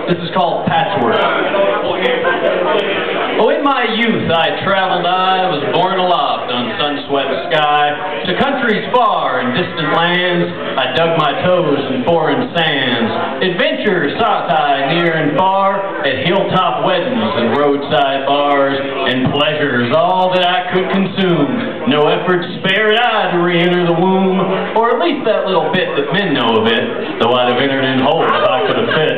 This is called Patchwork. Oh, in my youth I traveled, I was born aloft on sun-swept sky. To countries far and distant lands, I dug my toes in foreign sands. Adventure sought I near and far, at hilltop weddings and roadside bars, and pleasures all that I could consume. No effort spared I to re-enter the womb, or at least that little bit that men know of it, though I'd have entered in whole if I could have fit.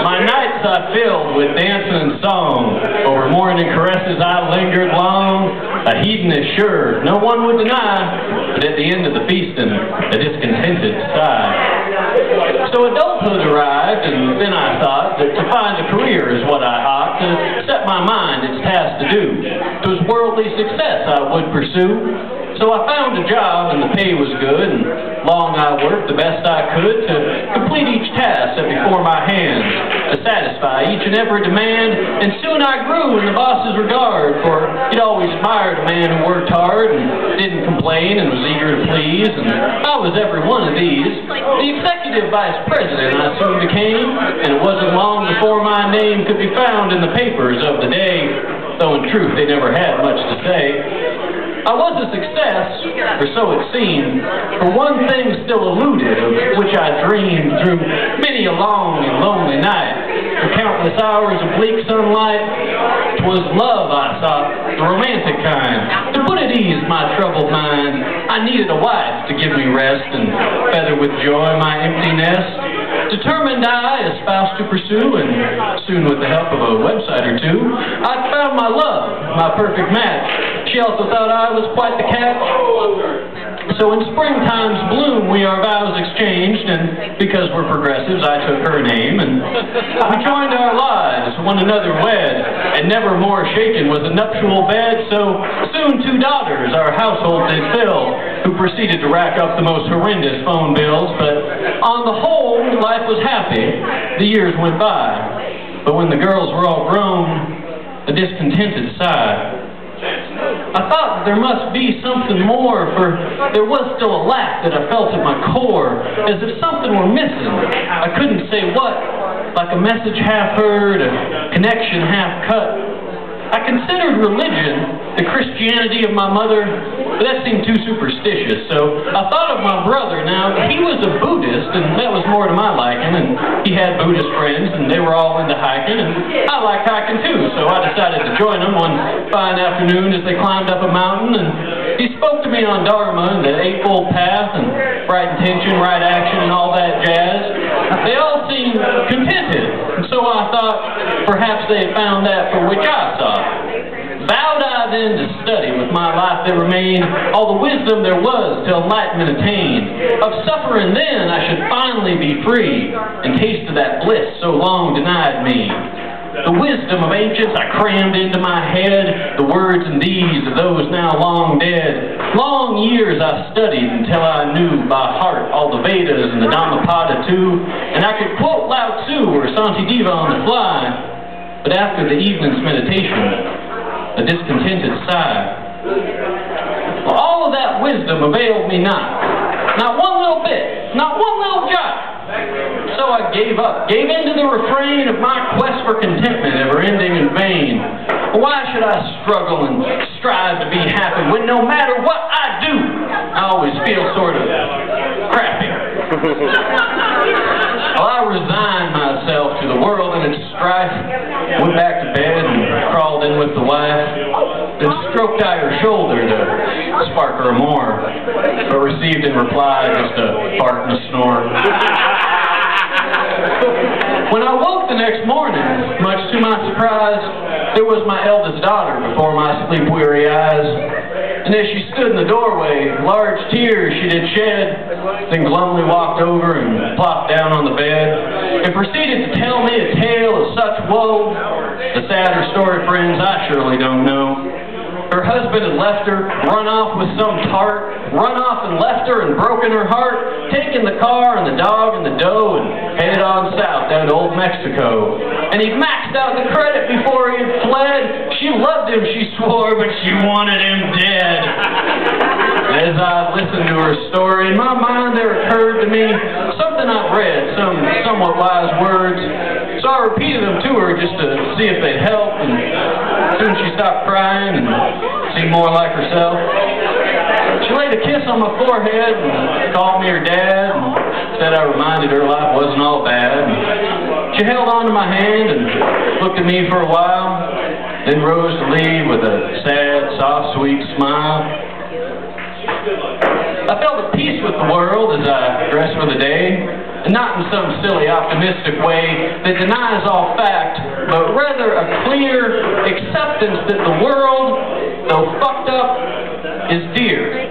My nights I filled with dancing and song, over morning caresses I lingered long. A hedonist sure, no one would deny, but at the end of the feasting, a discontented sigh. So adulthood arrived, and then I thought that to find a career is what I ought to set my mind its task to do. It was worldly success I would pursue. So I found a job, and the pay was good, and long I worked the best I could to complete each task set before my hands, to satisfy each and every demand, and soon I grew in the boss's regard, for he'd always admired a man who worked hard and didn't complain and was eager to please, and I was every one of these. The executive vice president I soon became, and it wasn't long before my name could be found in the papers of the day, though in truth they never had much to say. I was a success, or so it seemed, for one thing still eluded, of which I dreamed through many a long and lonely night. For countless hours of bleak sunlight, 'twas love I sought, the romantic kind. To put at ease my troubled mind, I needed a wife to give me rest and feather with joy my empty nest. Determined I, a spouse to pursue, and soon with the help of a website or two, I'd found my love, my perfect match. She also thought I was quite the catch. So in springtime's bloom we our vows exchanged, and because we're progressives I took her name, and we joined our lives, one another wed, and never more shaken was a nuptial bed. So soon 2 daughters our household did fill, who proceeded to rack up the most horrendous phone bills. But on the whole life was happy, the years went by, but when the girls were all grown, a discontented sigh. I thought that there must be something more, for there was still a lack that I felt at my core, as if something were missing. I couldn't say what, like a message half heard, a connection half cut. I considered religion, the Christianity of my mother, but that seemed too superstitious, so I thought of my brother. Now, he was a Buddhist, and that was more to my liking, and he had Buddhist friends, and they were all into hiking, and I liked hiking too, so I decided to join them one fine afternoon as they climbed up a mountain, and he spoke to me on Dharma and the Eightfold Path, and right intention, right action, and all that jazz. They all seemed contented, and so I thought perhaps they had found that for which I sought. Vowed I then to study with my life that remained all the wisdom there was till enlightenment attained. Of suffering then I should finally be free, and taste of that bliss so long denied me. The wisdom of ancients I crammed into my head, the words and deeds of those now long dead. Long years I studied until I knew by heart all the Vedas and the Dhammapada too, and I could quote Lao Tzu or Santideva on the fly. But after the evening's meditation, a discontented sigh. Well, all of that wisdom availed me not. Not one little bit, not one little jot. So I gave up, gave in to the refrain of my quest for contentment, ever ending in vain. Why should I struggle and strive to be happy when no matter what I do, I always feel sort of crappy? Well, I resigned myself to the world and its strife, went back to bed and crawled in with the wife, then stroked I her shoulder to spark her more, but received in reply just a fart and a snore. When I woke the next morning, much to my surprise, there was my eldest daughter before my sleep-weary eyes. And as she stood in the doorway, large tears she did shed, then glumly walked over and plopped down on the bed, and proceeded to tell me a tale of such woe. The sadder story, friends, I surely don't know. Her husband had left her, run off with some tart, run off and left her and broken her heart, taken the car and the dog and the dough and headed on south down to old Mexico. And he'd maxed out the credit before he had fled. She loved him, she swore, but she wanted him dead. As I listened to her story, in my mind there occurred to me something I've read, some somewhat wise words. So I repeated them to her just to see if they'd help, and soon she stopped crying and seemed more like herself. She laid a kiss on my forehead and called me her dad and said I reminded her life wasn't all bad. And she held on to my hand and looked at me for a while, then rose to leave with a sad, soft, sweet smile. I felt at peace with the world as I dressed for the day, and not in some silly, optimistic way that denies all fact, but rather a clear acceptance that the world, though fucked up, is dear.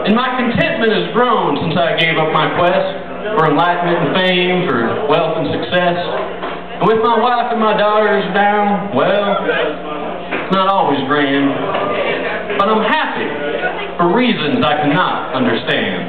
And my contentment has grown since I gave up my quest for enlightenment and fame, for wealth and success. And with my wife and my daughters now, well, it's not always grand, but I'm happy for reasons I cannot understand.